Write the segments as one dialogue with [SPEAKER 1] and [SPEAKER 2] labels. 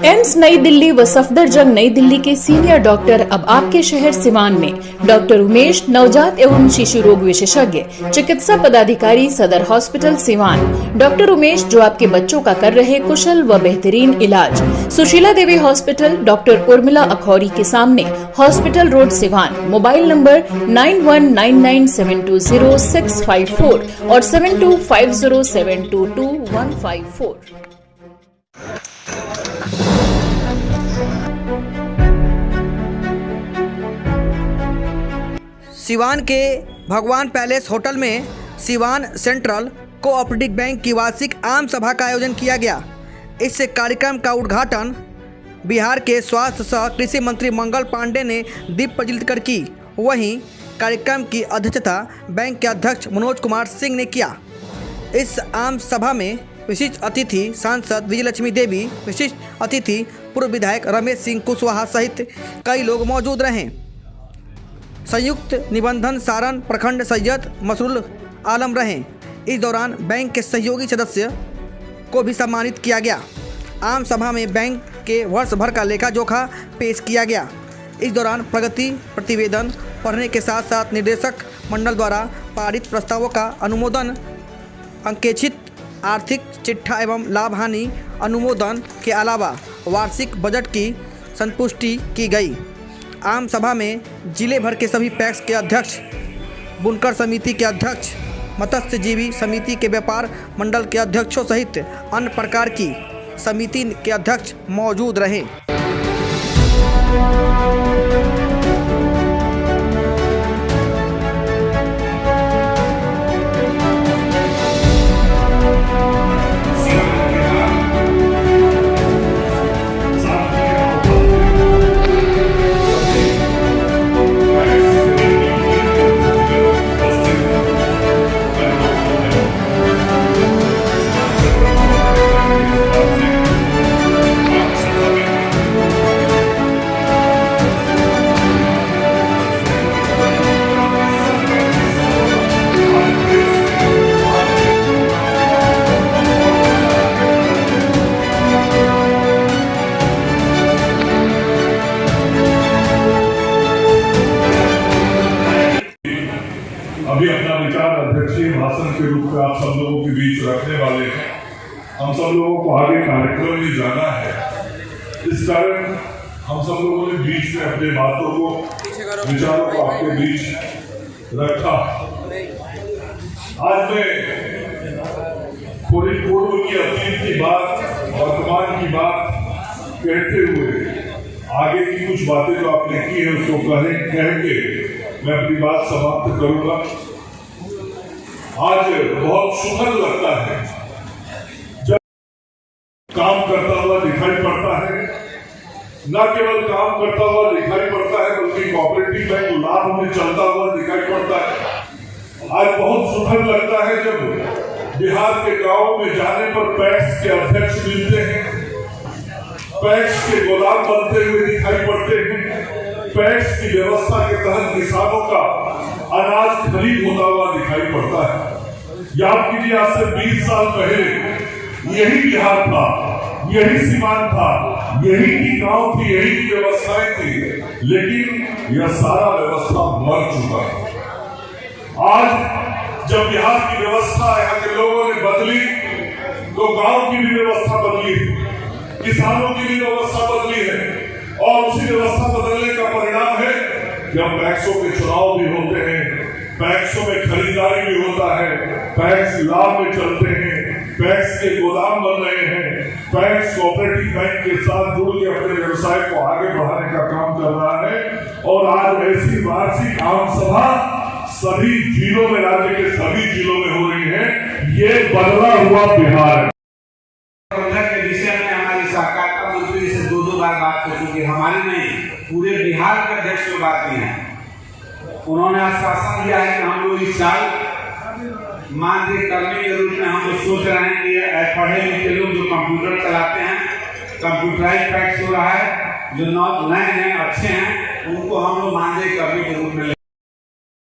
[SPEAKER 1] AIIMS नई दिल्ली व सफदरजंग नई दिल्ली के सीनियर डॉक्टर अब आपके शहर सिवान में। डॉक्टर उमेश, नवजात एवं शिशु रोग विशेषज्ञ, चिकित्सा पदाधिकारी, सदर हॉस्पिटल सिवान। डॉक्टर उमेश जो आपके बच्चों का कर रहे कुशल व बेहतरीन इलाज। सुशीला देवी हॉस्पिटल, डॉक्टर उर्मिला अखौरी के सामने, hospital road Siwan. Mobile number 9199720654 और 7250722154।
[SPEAKER 2] सिवान के भगवान पैलेस होटल में सिवान सेंट्रल कोऑपरेटिव बैंक की वार्षिक आम सभा का आयोजन किया गया। इस कार्यक्रम का उद्घाटन बिहार के स्वास्थ्य सह कृषि मंत्री मंगल पांडे ने दीप प्रज्वलित कर की। वहीं कार्यक्रम की अध्यक्षता बैंक के अध्यक्ष मनोज कुमार सिंह ने किया। इस आम सभा में विशिष्ट अतिथि सांसद विजयलक्ष्मी देवी, विशिष्ट अतिथि पूर्व विधायक रमेश सिंह कुशवाहा सहित कई लोग मौजूद रहे। संयुक्त निबंधन सारण प्रखंड सैयद मसरूल आलम रहे। इस दौरान बैंक के सहयोगी सदस्य को भी सम्मानित किया गया। आम सभा में बैंक के वर्ष भर का लेखा जोखा पेश किया गया। इस दौरान प्रगति प्रतिवेदन पढ़ने के साथ साथ निदेशक मंडल द्वारा पारित प्रस्तावों का अनुमोदन, अंकेक्षित आर्थिक चिट्ठा एवं लाभ हानि अनुमोदन के अलावा वार्षिक बजट की संतुष्टि की गई। आम सभा में जिले भर के सभी पैक्स के अध्यक्ष, बुनकर समिति के अध्यक्ष, मत्स्यजीवी समिति के व्यापार मंडल के अध्यक्षों सहित अन्य प्रकार की समिति के अध्यक्ष मौजूद रहे।
[SPEAKER 3] अभी अपना विचार अध्यक्षीय भाषण के रूप में आप सब लोगों के बीच रखने वाले हैं। हम सब लोगों को आगे कार्यक्रम में जाना है, इस कारण हम सब लोगों ने बीच में अपने बातों को, विचारों को आपके बीच रखा। आज मैं थोड़ी पूर्व की अतीत की बात, वर्तमान की बात कहते हुए आगे की कुछ बातें जो आपने की है उसको कह के मैं अपनी बात समाप्त करूंगा। आज बहुत सुखद लगता है जब काम करता हुआ दिखाई पड़ता है। न केवल काम करता हुआ दिखाई पड़ता है बल्कि कोऑपरेटिव बैंक लाभ में चलता हुआ दिखाई पड़ता है। आज बहुत सुखद लगता है जब बिहार के गांव में जाने पर पैक्स के अध्यक्ष मिलते हैं, पैक्स के गोदाम बनते हुए दिखाई पड़ते हैं, पैक्स की व्यवस्था के तहत किसानों का अनाज खरीद होता हुआ दिखाई पड़ता है। याद कीजिए, आज से 20 साल पहले यही बिहार था, यही सीमांत था, यही की गांव थी, यही की व्यवस्थाएं थी, लेकिन यह सारा व्यवस्था मर चुका है। आज जब बिहार की व्यवस्था यहाँ के लोगों ने बदली तो गांव की भी व्यवस्था बदली है, किसानों की भी व्यवस्था बदली है और उसी व्यवस्था बदलने का परिणाम है कि अब पैक्सों के चुनाव भी होते हैं, पैक्सों में खरीदारी भी होता है, पैक्स लाभ में चलते हैं, पैक्स के गोदाम बन रहे हैं, पैक्स कोऑपरेटिव बैंक के साथ जुड़ के अपने व्यवसाय को आगे बढ़ाने का काम कर रहा है। और आज ऐसी वार्षिक आम सभा सभी जिलों में, राज्य के सभी जिलों में हो रही है। ये बदला हुआ बिहार है।
[SPEAKER 4] के विषय में हमारी सहकारिता मंत्री से दो बार बात कर चुकी, हमारी नहीं पूरे बिहार के अध्यक्ष से बात की है। उन्होंने आश्वासन दिया है कि हम लोग इस साल मानदेय कर्मी के रूप में हम लोग सोच रहे हैं कि पढ़े लिखे लोग जो कंप्यूटर चलाते हैं, कंप्यूटराइज पैक्स हो रहा है, जो नए हैं अच्छे हैं, उनको हम लोग मानदेय कर्मी के रूप में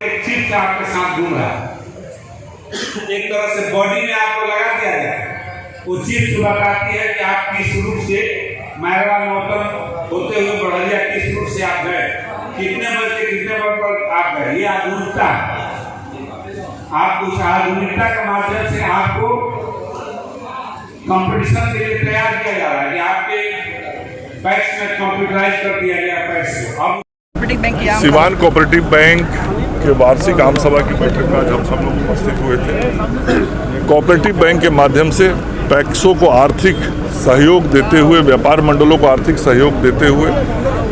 [SPEAKER 4] चीफ से आपके साथ घूम रहा है। एक तरह से बॉडी में आपको लगा दिया जाए, वो चीफ सुबह आती है कि आप किस रूप से मैरवा मौतम होते हुए बढ़िया किस रूट से आप गए, कितने बजे कितने वक्त पर आप गए, ये आधुनिकता है। आप उस आधुनिकता के माध्यम से आपको कंपटीशन के लिए तैयार किया जा रहा है कि आपके पैक्स में कंप्यूटराइज कर दिया गया पैक्स को। अब
[SPEAKER 2] कोऑपरेटिव बैंक की
[SPEAKER 3] सिवान कोऑपरेटिव बैंक के वार्षिक आम सभा की बैठक में आज हम सब लोग उपस्थित हुए थे। कोऑपरेटिव बैंक के माध्यम से पैक्सों को आर्थिक सहयोग देते हुए, व्यापार मंडलों को आर्थिक सहयोग देते हुए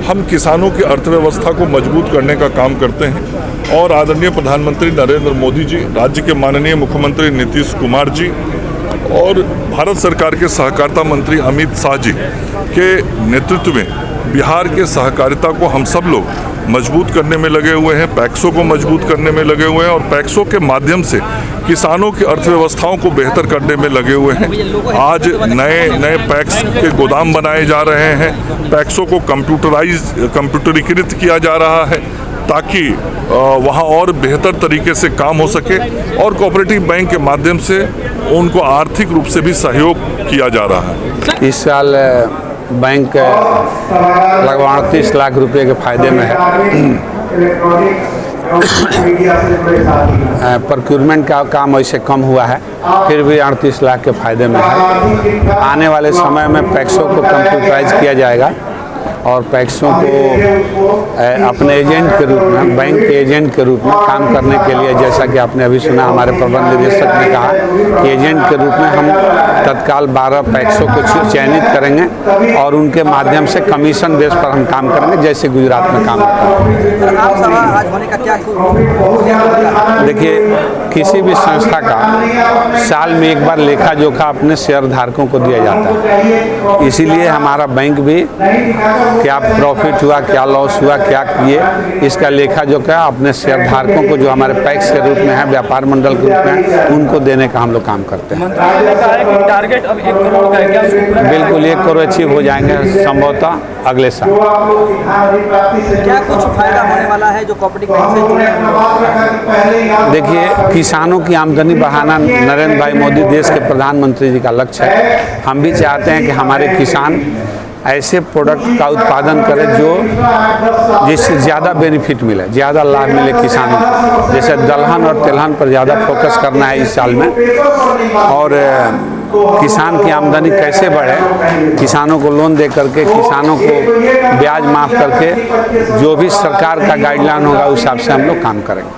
[SPEAKER 3] हम किसानों की अर्थव्यवस्था को मजबूत करने का काम करते हैं। और आदरणीय प्रधानमंत्री नरेंद्र मोदी जी, राज्य के माननीय मुख्यमंत्री नीतीश कुमार जी और भारत सरकार के सहकारिता मंत्री अमित शाह जी के नेतृत्व में बिहार के सहकारिता को हम सब लोग मजबूत करने में लगे हुए हैं, पैक्सों को मजबूत करने में लगे हुए हैं और पैक्सों के माध्यम से किसानों की अर्थव्यवस्थाओं को बेहतर करने में लगे हुए हैं। आज नए पैक्स के गोदाम बनाए जा रहे हैं, पैक्सों को कंप्यूटरीकृत किया जा रहा है ताकि वहाँ और बेहतर तरीके से काम हो सके और कोऑपरेटिव बैंक के माध्यम से उनको आर्थिक रूप से भी सहयोग किया जा रहा है।
[SPEAKER 5] इस साल बैंक लगभग 38 लाख रुपए के फायदे में है। प्रोक्योरमेंट का काम ऐसे कम हुआ है, फिर भी 38 लाख के फायदे में है। आने वाले समय में पैक्सों को कंप्यूटराइज किया जाएगा और पैक्सों को अपने एजेंट के रूप में, बैंक के एजेंट के रूप में काम करने के लिए, जैसा कि आपने अभी सुना हमारे प्रबंध निदेशक ने कहा कि एजेंट के रूप में हम तत्काल 12 पैक्सों को चयनित करेंगे और उनके माध्यम से कमीशन बेस पर हम काम करेंगे, जैसे गुजरात में काम करते हैं।
[SPEAKER 2] आम सभा आज होने का क्या?
[SPEAKER 5] देखिए, किसी भी संस्था का साल में एक बार लेखा जोखा अपने शेयर धारकों को दिया जाता है। इसीलिए हमारा बैंक भी क्या प्रॉफिट हुआ, क्या लॉस हुआ, क्या किए, इसका लेखा जोखा अपने शेयर धारकों को जो हमारे पैक्स के रूप में है, व्यापार मंडल के रूप में, उनको देने का हम लोग काम करते हैं।
[SPEAKER 2] टारगेट अब 1 करोड़ का है क्या?
[SPEAKER 5] बिल्कुल 1 करोड़ अचीव हो जाएंगे संभवतः अगले साल।
[SPEAKER 2] क्या कुछ फायदा होने वाला है जो कोऑपरेटिव बैंक से जुड़े हैं?
[SPEAKER 5] देखिए, किसानों की आमदनी बढ़ाना नरेंद्र भाई मोदी देश के प्रधानमंत्री जी का लक्ष्य है। हम भी चाहते हैं कि हमारे किसान ऐसे प्रोडक्ट का उत्पादन करें जिससे ज़्यादा बेनिफिट मिले, ज़्यादा लाभ मिले किसानों को। जैसे दलहन और तिलहन पर ज़्यादा फोकस करना है इस साल में, और किसान की आमदनी कैसे बढ़े, किसानों को लोन दे करके, किसानों को ब्याज माफ़ करके, जो भी सरकार का गाइडलाइन होगा उस हिसाब से हम लोग काम करेंगे।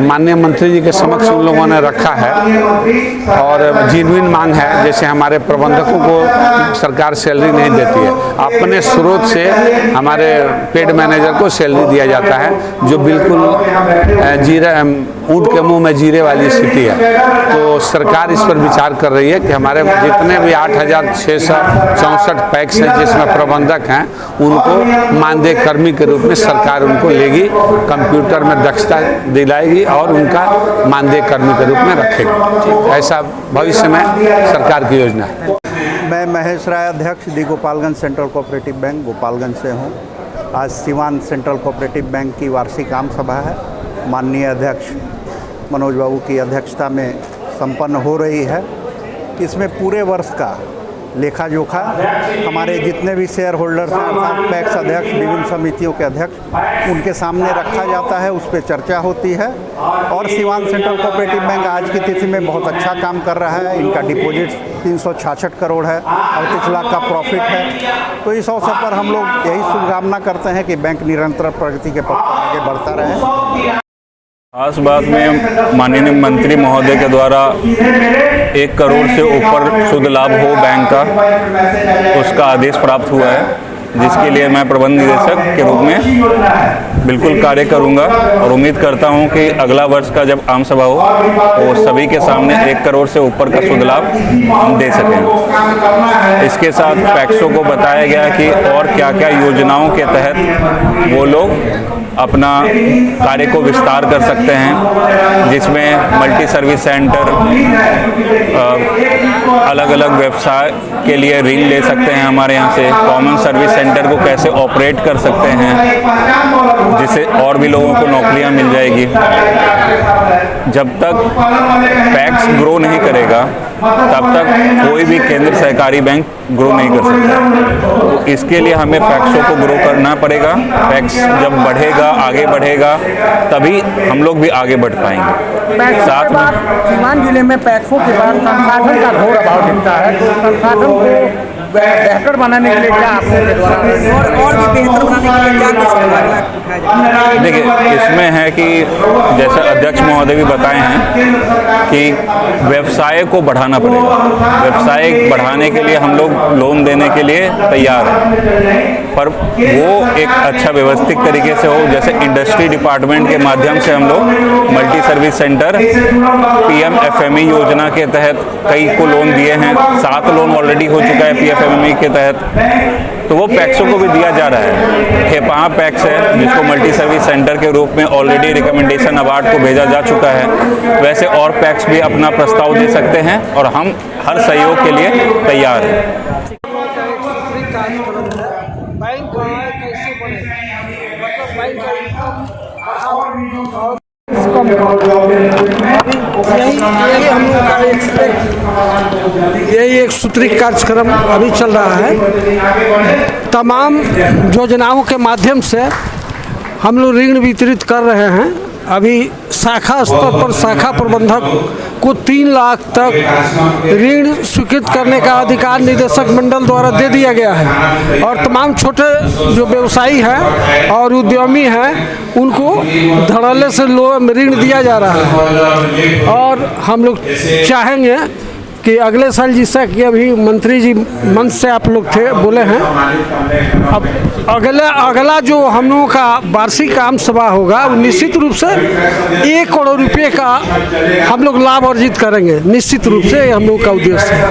[SPEAKER 5] माननीय मंत्री जी के समक्ष उन लोगों ने रखा है और जेन्युइन मांग है। जैसे हमारे प्रबंधकों को सरकार सैलरी नहीं देती है, अपने स्रोत से हमारे पेड मैनेजर को सैलरी दिया जाता है, जो बिल्कुल जीरे ऊँट के मुंह में जीरे वाली स्थिति है। तो सरकार इस पर विचार कर रही है कि हमारे जितने भी 8,664 पैक्स हैं जिसमें प्रबंधक हैं, उनको मानदेय कर्मी के रूप में सरकार उनको लेगी, कंप्यूटर में दक्षता दिलाएगी और उनका मानदेय कर्मी के रूप में रखेगी। ऐसा भविष्य में सरकार की योजना है।
[SPEAKER 6] मैं महेश राय, अध्यक्ष the Gopalganj central cooperative bank Gopalganj से हूँ। आज सिवान सेंट्रल कोऑपरेटिव बैंक की वार्षिक आम सभा है, माननीय अध्यक्ष मनोज बाबू की अध्यक्षता में संपन्न हो रही है। इसमें पूरे वर्ष का लेखा जोखा हमारे जितने भी शेयर होल्डर्स हैं, अर्थात पैक्स अध्यक्ष, विभिन्न समितियों के अध्यक्ष, उनके सामने रखा जाता है, उस पर चर्चा होती है। और सिवान सेंट्रल कोऑपरेटिव बैंक आज की तिथि में बहुत अच्छा काम कर रहा है। इनका डिपॉजिट 366 करोड़ है, 38 लाख का प्रॉफिट है। तो इस अवसर पर हम लोग यही शुभकामना करते हैं कि बैंक निरंतर प्रगति के पथ पर आगे बढ़ता रहे।
[SPEAKER 7] खास बात में माननीय मंत्री महोदय के द्वारा 1 करोड़ से ऊपर शुद्ध लाभ हो बैंक का, उसका आदेश प्राप्त हुआ है, जिसके लिए मैं प्रबंध निदेशक के रूप में बिल्कुल कार्य करूंगा और उम्मीद करता हूं कि अगला वर्ष का जब आम सभा हो तो सभी के सामने 1 करोड़ से ऊपर का शुद्ध लाभ हम दे सकें। इसके साथ पैक्सों को बताया गया कि और क्या क्या योजनाओं के तहत वो लोग अपना कार्य को विस्तार कर सकते हैं, जिसमें मल्टी सर्विस सेंटर, अलग अलग व्यवसाय के लिए ऋण ले सकते हैं हमारे यहाँ से, कॉमन सर्विस सेंटर को कैसे ऑपरेट कर सकते हैं जिससे और भी लोगों को नौकरियाँ मिल जाएगी। जब तक पैक्स ग्रो नहीं करेगा तब तक कोई भी केंद्र सहकारी बैंक ग्रो नहीं कर सकता। तो इसके लिए हमें पैक्सों को ग्रो करना पड़ेगा। पैक्स जब बढ़ेगा, आगे बढ़ेगा, तभी हम लोग भी आगे बढ़ पाएंगे। साथ में
[SPEAKER 8] सीवान जिले में पैक्सों के बाद संसाधन का घोर अभाव दिखता है, तो संसाधन को बेहतर बनाने के लिए क्या आपके द्वारा
[SPEAKER 2] और भी बेहतर बनाने के लिए क्या कुछ उठाया जाए?
[SPEAKER 7] देखिए, इसमें है कि जैसे अध्यक्ष महोदय भी बताए हैं कि व्यवसाय को बढ़ाना पड़ेगा। व्यवसाय बढ़ाने के लिए हम लोग लोन देने के लिए तैयार हैं, पर वो एक अच्छा व्यवस्थित तरीके से हो। जैसे इंडस्ट्री डिपार्टमेंट के माध्यम से हम लोग मल्टी सर्विस सेंटर PMFME योजना के तहत कई को लोन दिए हैं। 7 लोन ऑलरेडी हो चुका है PMFME के तहत, तो वो पैक्सों को भी दिया जा रहा है। खेपा पैक्स है जिसको मल्टी सर्विस सेंटर के रूप में ऑलरेडी रिकमेंडेशन अवार्ड को भेजा जा चुका है। वैसे और पैक्स भी अपना प्रस्ताव दे सकते हैं और हम हर सहयोग के लिए तैयार हैं।
[SPEAKER 8] बैंक कैसे बने, मतलब बैंक का इनकम यही एक सूत्रीय कार्यक्रम अभी चल रहा है। तमाम योजनाओं के माध्यम से हम लोग ऋण वितरित कर रहे हैं। अभी शाखा स्तर पर शाखा प्रबंधक को 3 लाख तक ऋण स्वीकृत करने का अधिकार निदेशक मंडल द्वारा दे दिया गया है और तमाम छोटे जो व्यवसायी हैं और उद्यमी हैं उनको धड़ल्ले से ऋण दिया जा रहा है। और हम लोग चाहेंगे कि अगले साल, जैसा कि अभी मंत्री जी मंच से आप लोग थे बोले हैं, अब अगला जो हम लोगों का वार्षिक आम सभा होगा वो निश्चित रूप से 1 करोड़ रुपये का हम लोग लाभ अर्जित करेंगे। निश्चित रूप से हम लोग का उद्देश्य है।